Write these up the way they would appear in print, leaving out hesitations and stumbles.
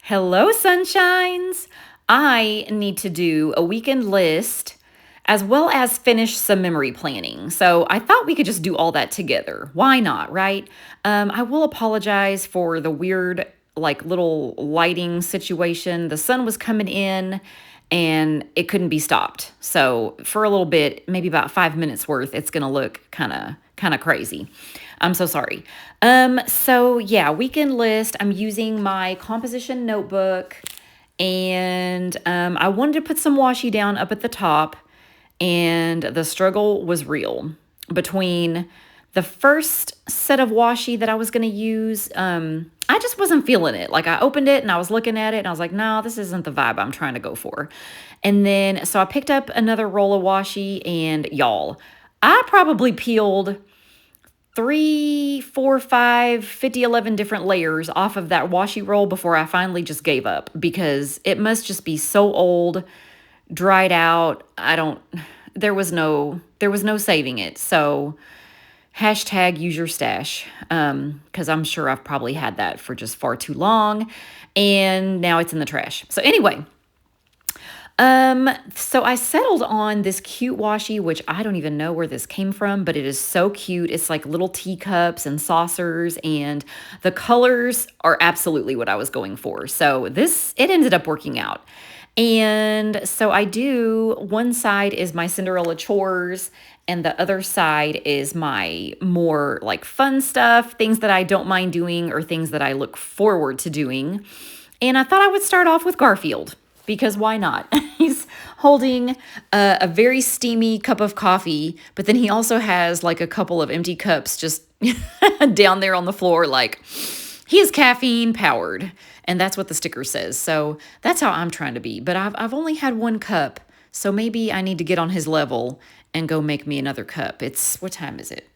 Hello, sunshines. I need to do a weekend list as well as finish some memory planning. So I thought we could just do all that together. Why not, right? I will apologize for the weird, like little lighting situation. The sun was coming in and it couldn't be stopped. So for a little bit, maybe about 5 minutes worth, it's gonna look kind of crazy. I'm so sorry. So yeah, weekend list. I'm using my composition notebook and I wanted to put some washi down up at the top, and the struggle was real between the first set of washi that I was going to use. I just wasn't feeling it. Like I opened it and I was looking at it and I was like, no, this isn't the vibe I'm trying to go for. And then, so I picked up another roll of washi, and y'all, I probably peeled 3, 4, 5, 50, 11 different layers off of that washi roll before I finally just gave up, because it must just be so old, dried out. There was no saving it. So hashtag use your stash, because I'm sure I've probably had that for just far too long and now it's in the trash. So anyway, so I settled on this cute washi, which I don't even know where this came from, but it is so cute. It's like little teacups and saucers, and the colors are absolutely what I was going for. So it ended up working out. And so one side is my Cinderella chores, and the other side is my more like fun stuff, things that I don't mind doing or things that I look forward to doing. And I thought I would start off with Garfield, because why not? He's holding a very steamy cup of coffee, but then he also has like a couple of empty cups just down there on the floor. Like, he is caffeine powered, and that's what the sticker says. So that's how I'm trying to be. But I've only had one cup, so maybe I need to get on his level and go make me another cup. What time is it?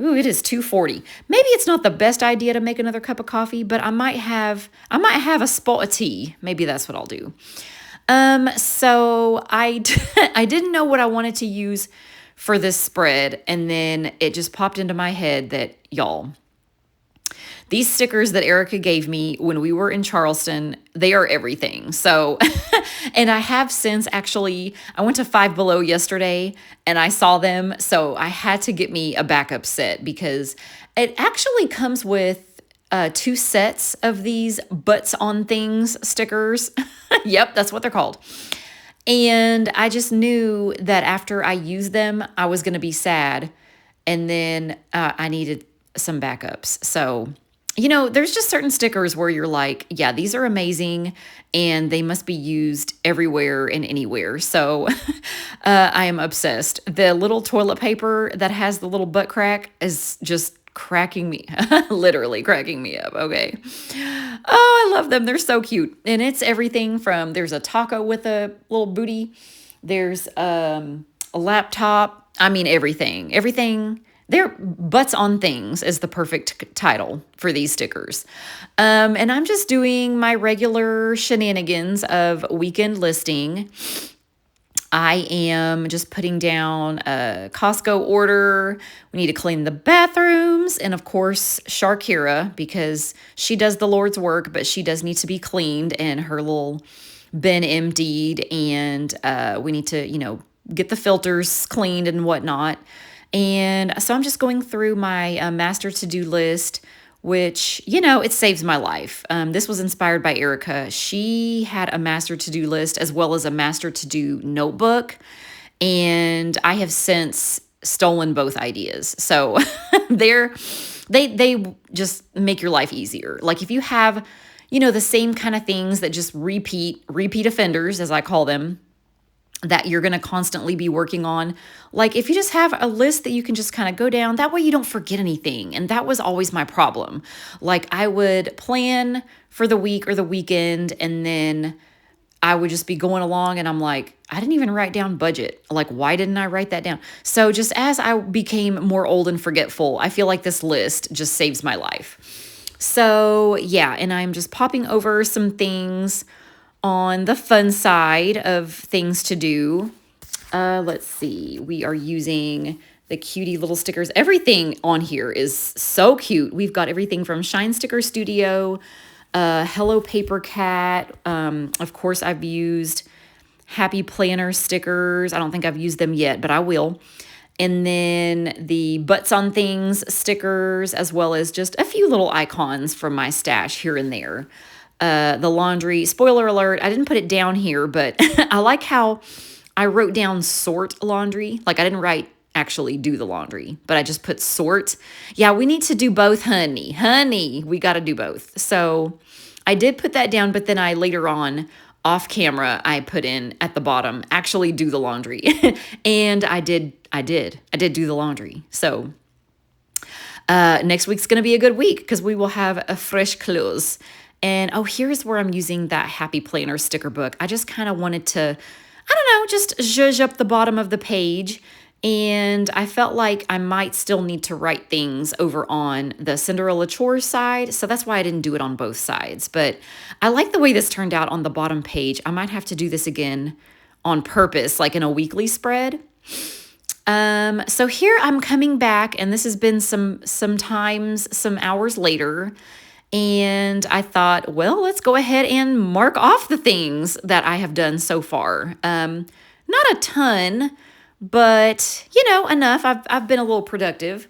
Ooh, it is 2:40. Maybe it's not the best idea to make another cup of coffee, but I might have a spot of tea. Maybe that's what I'll do. So I didn't know what I wanted to use for this spread, and then it just popped into my head that, y'all, these stickers that Erica gave me when we were in Charleston, they are everything. So, and I have since actually, I went to Five Below yesterday and I saw them. So I had to get me a backup set, because it actually comes with 2 sets of these butts on things stickers. Yep, that's what they're called. And I just knew that after I used them, I was going to be sad. And then I needed some backups. So, there's just certain stickers where you're like, yeah, these are amazing and they must be used everywhere and anywhere. So I am obsessed. The little toilet paper that has the little butt crack is just cracking me, literally cracking me up. Okay. Oh, I love them. They're so cute. And it's everything from, there's a taco with a little booty. There's a laptop. I mean, everything. They're butts on things is the perfect title for these stickers. And I'm just doing my regular shenanigans of weekend listing. I am just putting down a Costco order. We need to clean the bathrooms. And of course, Sharkira, because she does the Lord's work, but she does need to be cleaned and her little bin emptied. And we need to, get the filters cleaned and whatnot. And so I'm just going through my master to-do list, which, it saves my life. This was inspired by Erica. She had a master to-do list as well as a master to-do notebook. And I have since stolen both ideas. So they just make your life easier. Like if you have, the same kind of things that just repeat offenders, as I call them, that you're going to constantly be working on. Like if you just have a list that you can just kind of go down, that way you don't forget anything. And that was always my problem. Like I would plan for the week or the weekend, and then I would just be going along and I'm like, I didn't even write down budget. Like, why didn't I write that down? So just as I became more old and forgetful, I feel like this list just saves my life. So yeah, and I'm just popping over some things on the fun side of things to do. Let's see. We are using the cutie little stickers. Everything on here is so cute. We've got everything from Shine Sticker Studio, Hello Paper Cat. Of course, I've used Happy Planner stickers. I don't think I've used them yet, but I will. And then the Butts on Things stickers, as well as just a few little icons from my stash here and there. The laundry, spoiler alert, I didn't put it down here, but I like how I wrote down sort laundry. Like I didn't write actually do the laundry, but I just put sort. Yeah, we need to do both, honey. Honey, we got to do both. So I did put that down, but then I later on off camera, I put in at the bottom, actually do the laundry. And I did do the laundry. So next week's going to be a good week because we will have a fresh clothes. And oh, here's where I'm using that Happy Planner sticker book. I just kind of wanted to, I don't know, just zhuzh up the bottom of the page. And I felt like I might still need to write things over on the Cinderella chores side. So that's why I didn't do it on both sides. But I like the way this turned out on the bottom page. I might have to do this again on purpose, like in a weekly spread. So here I'm coming back, and this has been some hours later. And I thought, well, let's go ahead and mark off the things that I have done so far. Not a ton, but, you know, enough. I've been a little productive.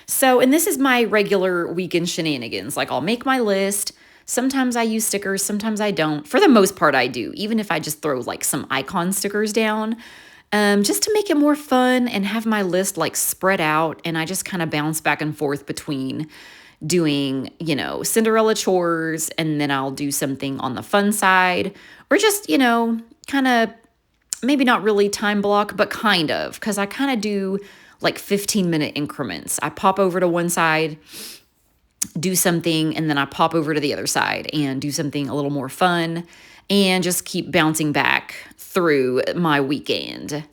So, and this is my regular weekend shenanigans. Like I'll make my list. Sometimes I use stickers, sometimes I don't. For the most part, I do, even if I just throw like some icon stickers down, just to make it more fun and have my list like spread out. And I just kind of bounce back and forth between doing, you know, Cinderella chores, and then I'll do something on the fun side, or just, you know, kind of maybe not really time block, but kind of, because I kind of do like 15-minute increments. I pop over to one side, do something, and then I pop over to the other side and do something a little more fun, and just keep bouncing back through my weekend.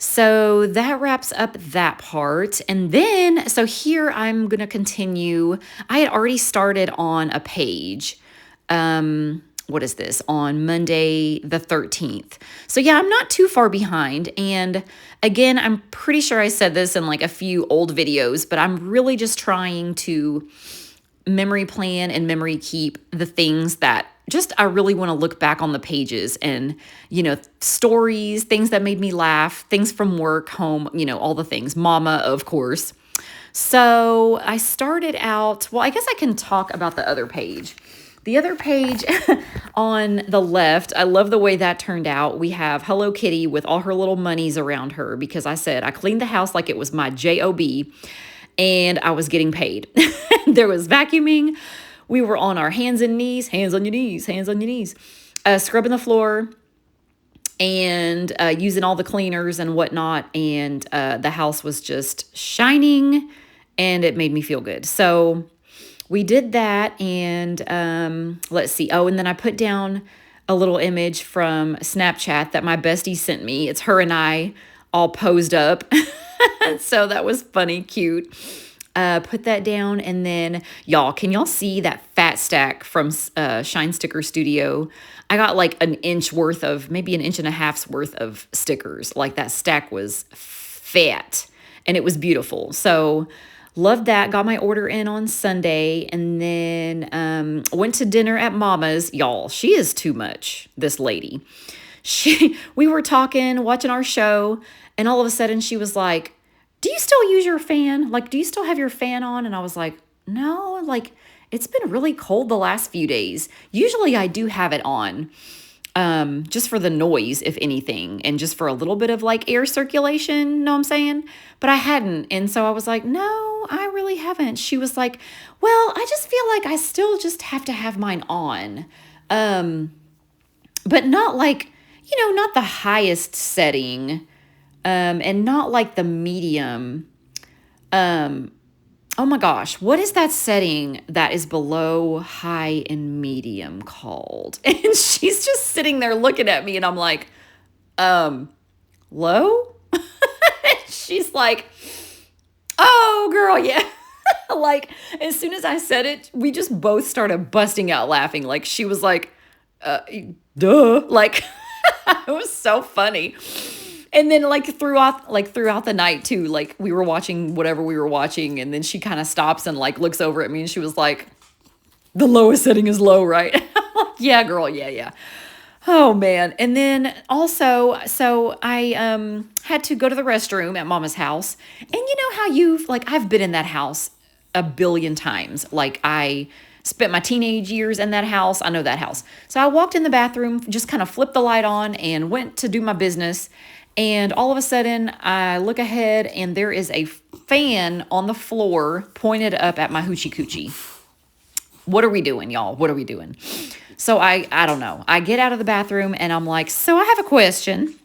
So that wraps up that part. And then, so here I'm going to continue. I had already started on a page. What is this? On Monday the 13th. So yeah, I'm not too far behind. And again, I'm pretty sure I said this in like a few old videos, but I'm really just trying to memory plan and memory keep the things that just I really want to look back on the pages and, you know, stories, things that made me laugh, things from work, home, you know, all the things. Mama, of course. So I started out, well, I guess I can talk about the other page. The other page on the left, I love the way that turned out. We have Hello Kitty with all her little monies around her because I said I cleaned the house like it was my job and I was getting paid. There was vacuuming. We were on our hands and knees, hands on your knees, hands on your knees, scrubbing the floor and using all the cleaners and whatnot. And the house was just shining and it made me feel good. So we did that, and let's see. Oh, and then I put down a little image from Snapchat that my bestie sent me. It's her and I all posed up. So that was funny, cute. Put that down, and then y'all, can y'all see that fat stack from Shine Sticker Studio? I got like an inch worth of, maybe an inch and a half's worth of stickers. Like that stack was fat, and it was beautiful. So loved that. Got my order in on Sunday, and then went to dinner at Mama's. Y'all, she is too much, this lady. We were talking, watching our show, and all of a sudden she was like, do you still use your fan? Like, do you still have your fan on? And I was like, no, like, it's been really cold the last few days. Usually I do have it on, just for the noise, if anything, and just for a little bit of like air circulation, know what I'm saying? But I hadn't. And so I was like, no, I really haven't. She was like, well, I just feel like I still just have to have mine on. But not like, you know, not the highest setting, and not like the medium. Oh my gosh, what is that setting that is below high and medium called? And she's just sitting there looking at me, and I'm like, low? She's like, oh girl, yeah. Like, as soon as I said it, we just both started busting out laughing. Like, she was like, duh. Like, it was so funny. And then throughout the night too, like we were watching whatever we were watching, and then she kind of stops and like looks over at me, and she was like, The lowest setting is low, right? Yeah, girl. Yeah, yeah. Oh man. And then also, so I had to go to the restroom at mama's house. And you know how I've been in that house a billion times. Like I spent my teenage years in that house. I know that house. So I walked in the bathroom, just kind of flipped the light on and went to do my business. And all of a sudden, I look ahead and there is a fan on the floor pointed up at my hoochie coochie. What are we doing, y'all? What are we doing? So I don't know. I get out of the bathroom and I'm like, so I have a question.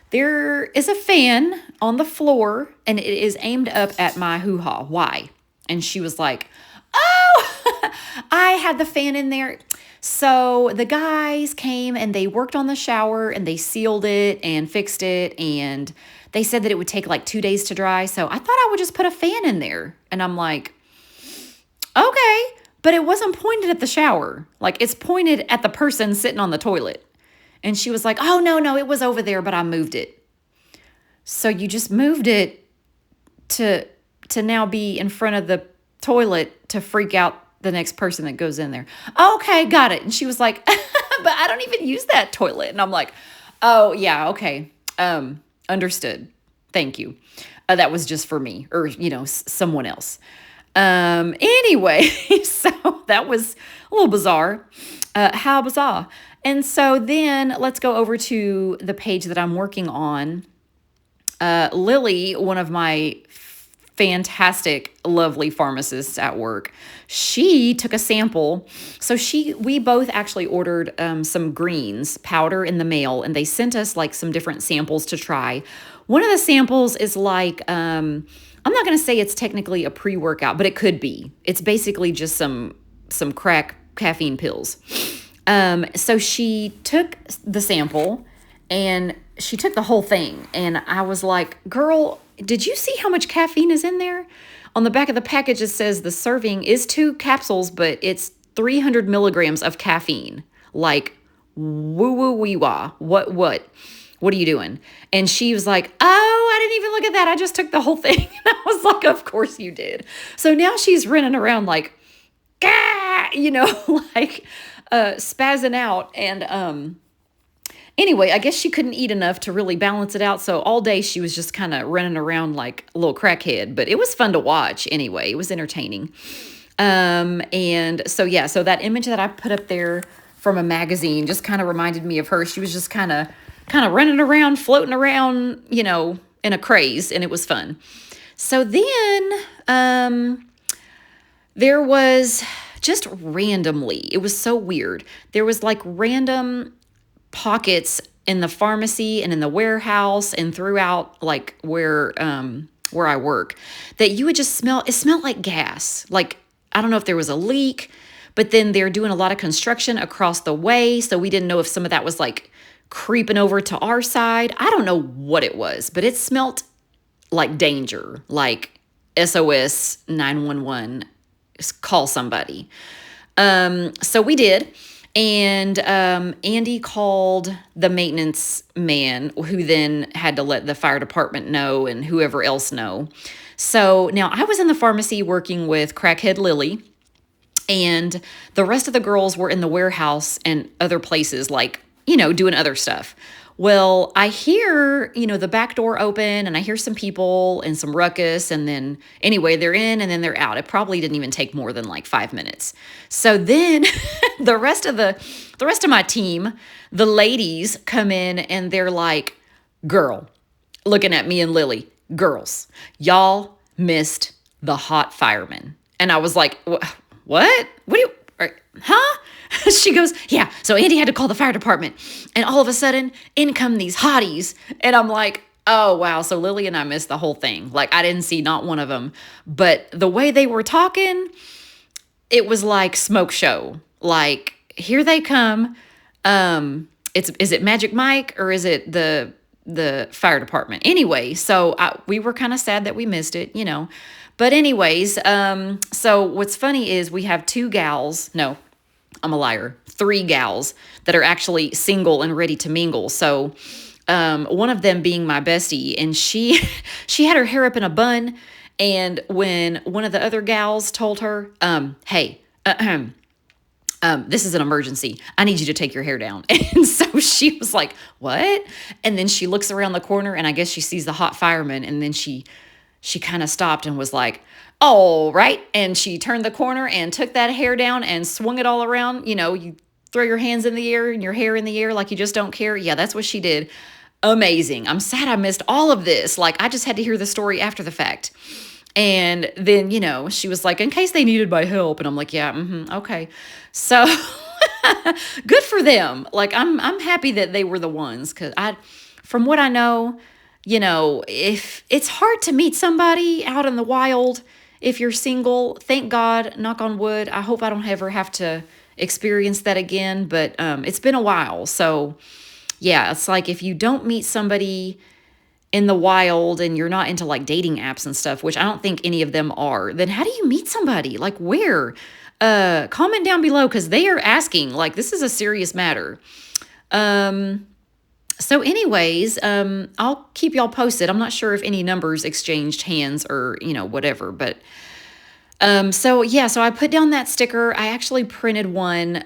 There is a fan on the floor and it is aimed up at my hoo-ha. Why? And she was like, oh, I had the fan in there. So the guys came and they worked on the shower and they sealed it and fixed it. And they said that it would take like 2 days to dry. So I thought I would just put a fan in there. And I'm like, okay. But it wasn't pointed at the shower. Like it's pointed at the person sitting on the toilet. And she was like, oh, no, it was over there, but I moved it. So you just moved it to now be in front of the toilet to freak out the next person that goes in there. Okay, got it. And she was like, but I don't even use that toilet. And I'm like, oh, yeah, okay. Understood. Thank you. That was just for me or, someone else. Anyway, so that was a little bizarre. How bizarre. And so then let's go over to the page that I'm working on. Lily, one of my fantastic, lovely pharmacists at work, she took a sample. So we both actually ordered some greens powder in the mail, and they sent us like some different samples to try. One of the samples is like, I'm not going to say it's technically a pre-workout, but it could be. It's basically just some crack caffeine pills. So she took the sample and she took the whole thing. And I was like, girl, did you see how much caffeine is in there? On the back of the package, it says the serving is 2 capsules, but it's 300 milligrams of caffeine. Like, woo-woo-wee-wah. What are you doing? And she was like, oh, I didn't even look at that. I just took the whole thing. And I was like, of course you did. So now she's running around like, gah, like spazzing out. And anyway, I guess she couldn't eat enough to really balance it out. So all day she was just kind of running around like a little crackhead. But it was fun to watch anyway. It was entertaining. And so, yeah, so that image that I put up there from a magazine just kind of reminded me of her. She was just kind of running around, floating around, in a craze, and it was fun. So then there was just randomly, it was so weird. There was like random pockets in the pharmacy and in the warehouse and throughout like where I work that you would just smell. It smelled like gas. Like, I don't know if there was a leak, but then they're doing a lot of construction across the way. So we didn't know if some of that was like creeping over to our side. I don't know what it was, but it smelt like danger, like SOS 911, call somebody. So we did. And Andy called the maintenance man, who then had to let the fire department know and whoever else know. So now I was in the pharmacy working with crackhead Lily, and the rest of the girls were in the warehouse and other places, like, doing other stuff. Well, I hear, the back door open and I hear some people and some ruckus. And then anyway, they're in and then they're out. It probably didn't even take more than like 5 minutes. So then the rest of my team, the ladies come in and they're like, girl, looking at me and Lily, girls, y'all missed the hot fireman. And I was like, what? What do you, huh? She goes, yeah, so Andy had to call the fire department. And all of a sudden, in come these hotties. And I'm like, oh, wow. So Lily and I missed the whole thing. Like, I didn't see not one of them. But the way they were talking, it was like smoke show. Like, here they come. Is it Magic Mike or is it the fire department? Anyway, so we were kind of sad that we missed it, But anyways, so what's funny is we have 2 gals. No, I'm a liar. 3 gals that are actually single and ready to mingle. So one of them being my bestie, and she had her hair up in a bun. And when one of the other gals told her, hey, This is an emergency. I need you to take your hair down. And so she was like, what? And then she looks around the corner and I guess she sees the hot fireman. And then she kind of stopped and was like, all right. And she turned the corner and took that hair down and swung it all around. You know, you throw your hands in the air and your hair in the air like you just don't care. Yeah, that's what she did. Amazing. I'm sad I missed all of this. Like, I just had to hear the story after the fact. And then, you know, she was like, in case they needed my help. And I'm like, yeah, okay. So good for them. Like, I'm happy that they were the ones, because from what I know, you know, if it's hard to meet somebody out in the wild, if you're single, thank God, knock on wood. I hope I don't ever have to experience that again, but it's been a while. So yeah, it's like if you don't meet somebody in the wild and you're not into like dating apps and stuff, which I don't think any of them are, then how do you meet somebody? Like where? Comment down below, because they are asking. Like, this is a serious matter. So anyways, I'll keep y'all posted. I'm not sure if any numbers exchanged hands or, you know, whatever, but so yeah, so I put down that sticker. I actually printed one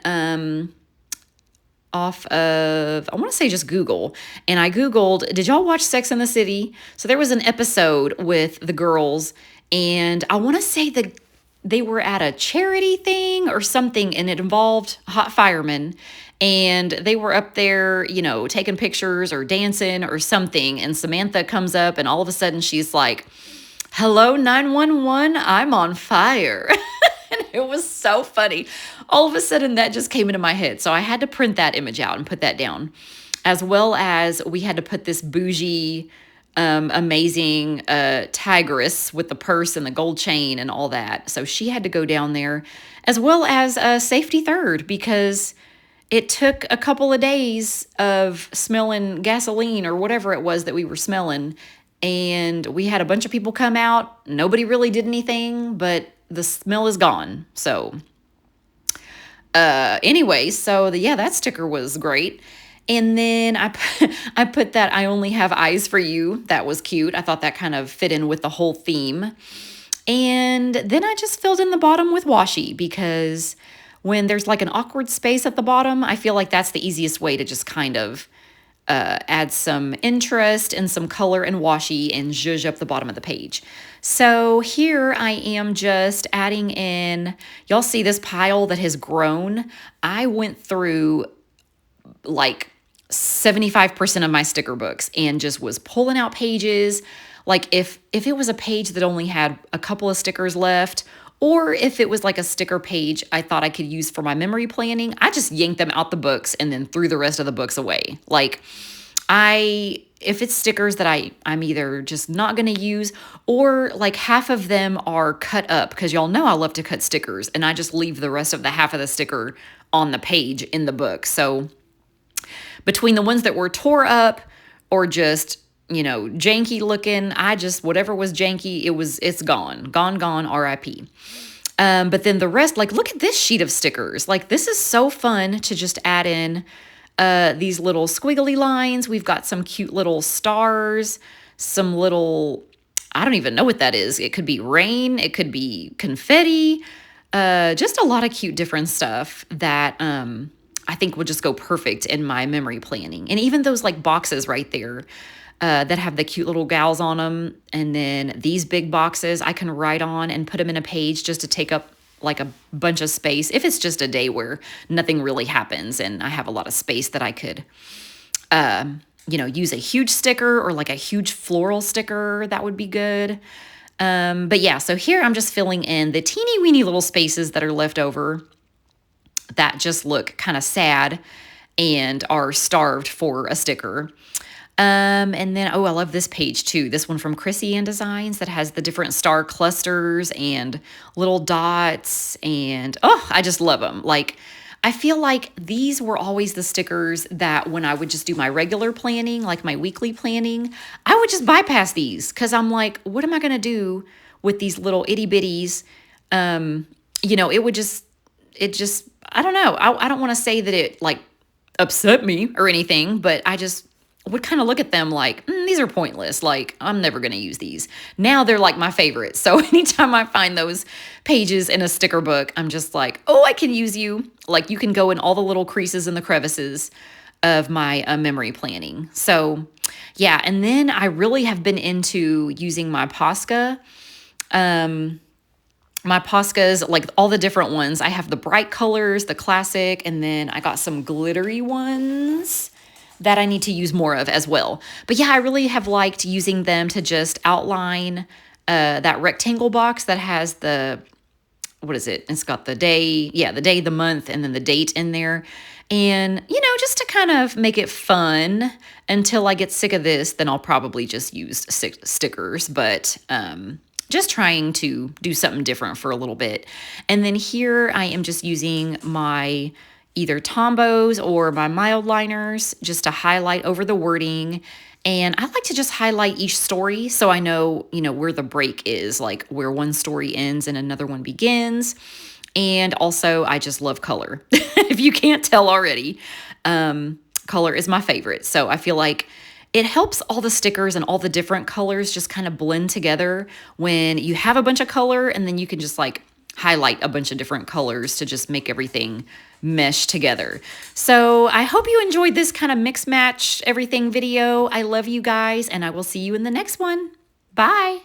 off of, I want to say just Google. And I Googled, did y'all watch Sex and the City? So there was an episode with the girls, and I want to say that they were at a charity thing or something, and it involved hot firemen. And they were up there, you know, taking pictures or dancing or something. And Samantha comes up, and all of a sudden she's like, hello, 911, I'm on fire. And it was so funny. All of a sudden, that just came into my head. So I had to print that image out and put that down, as well as we had to put this bougie, amazing tigress with the purse and the gold chain and all that. So she had to go down there, as well as Safety Third, because it took a couple of days of smelling gasoline or whatever it was that we were smelling. And we had a bunch of people come out. Nobody really did anything, but the smell is gone. So anyway, so yeah, that sticker was great. And then I put that I only have eyes for you. That was cute. I thought that kind of fit in with the whole theme. And then I just filled in the bottom with washi, because when there's like an awkward space at the bottom, I feel like that's the easiest way to just kind of add some interest and some color and washi and zhuzh up the bottom of the page. So here I am just adding in, y'all see this pile that has grown? I went through like 75% of my sticker books and just was pulling out pages. Like if it was a page that only had a couple of stickers left, or if it was like a sticker page I thought I could use for my memory planning, I just yanked them out the books and then threw the rest of the books away. Like if it's stickers that I'm either just not going to use, or like half of them are cut up, because y'all know I love to cut stickers, and I just leave the rest of the half of the sticker on the page in the book. So between the ones that were tore up or just, you know, janky looking, whatever was janky, it's gone, RIP. But then the rest, like, look at this sheet of stickers. Like, this is so fun to just add in these little squiggly lines. We've got some cute little stars, some little, I don't even know what that is. It could be rain, it could be confetti, just a lot of cute different stuff that I think would just go perfect in my memory planning. And even those like boxes right there that have the cute little gals on them. And then these big boxes I can write on and put them in a page just to take up like a bunch of space. If it's just a day where nothing really happens and I have a lot of space that I could, you know, use a huge sticker or like a huge floral sticker, that would be good. But yeah, so here I'm just filling in the teeny weeny little spaces that are left over that just look kind of sad and are starved for a sticker. And then, oh, I love this page too. This one from Chrissy Ann Designs that has the different star clusters and little dots. And, oh, I just love them. Like, I feel like these were always the stickers that when I would just do my regular planning, like my weekly planning, I would just bypass these, because I'm like, what am I going to do with these little itty bitties? You know, it just, I don't know. I don't want to say that it like upset me or anything, but I just would kind of look at them like, these are pointless. Like, I'm never going to use these. Now they're like my favorite. So anytime I find those pages in a sticker book, I'm just like, oh, I can use you. Like, you can go in all the little creases and the crevices of my memory planning. So yeah, and then I really have been into using my Posca. My Poscas, like all the different ones. I have the bright colors, the classic, and then I got some glittery ones that I need to use more of as well. But yeah, I really have liked using them to just outline that rectangle box that has the, what is it? It's got the day, yeah, the day, the month, and then the date in there. And, you know, just to kind of make it fun until I get sick of this, then I'll probably just use stickers. But just trying to do something different for a little bit. And then here I am just using my either Tombos or my mild liners just to highlight over the wording. And I like to just highlight each story so I know, you know, where the break is, like where one story ends and another one begins. And also, I just love color. If you can't tell already, color is my favorite. So I feel like it helps all the stickers and all the different colors just kind of blend together when you have a bunch of color, and then you can just like highlight a bunch of different colors to just make everything mesh together. So I hope you enjoyed this kind of mix match everything video. I love you guys, and I will see you in the next one. Bye.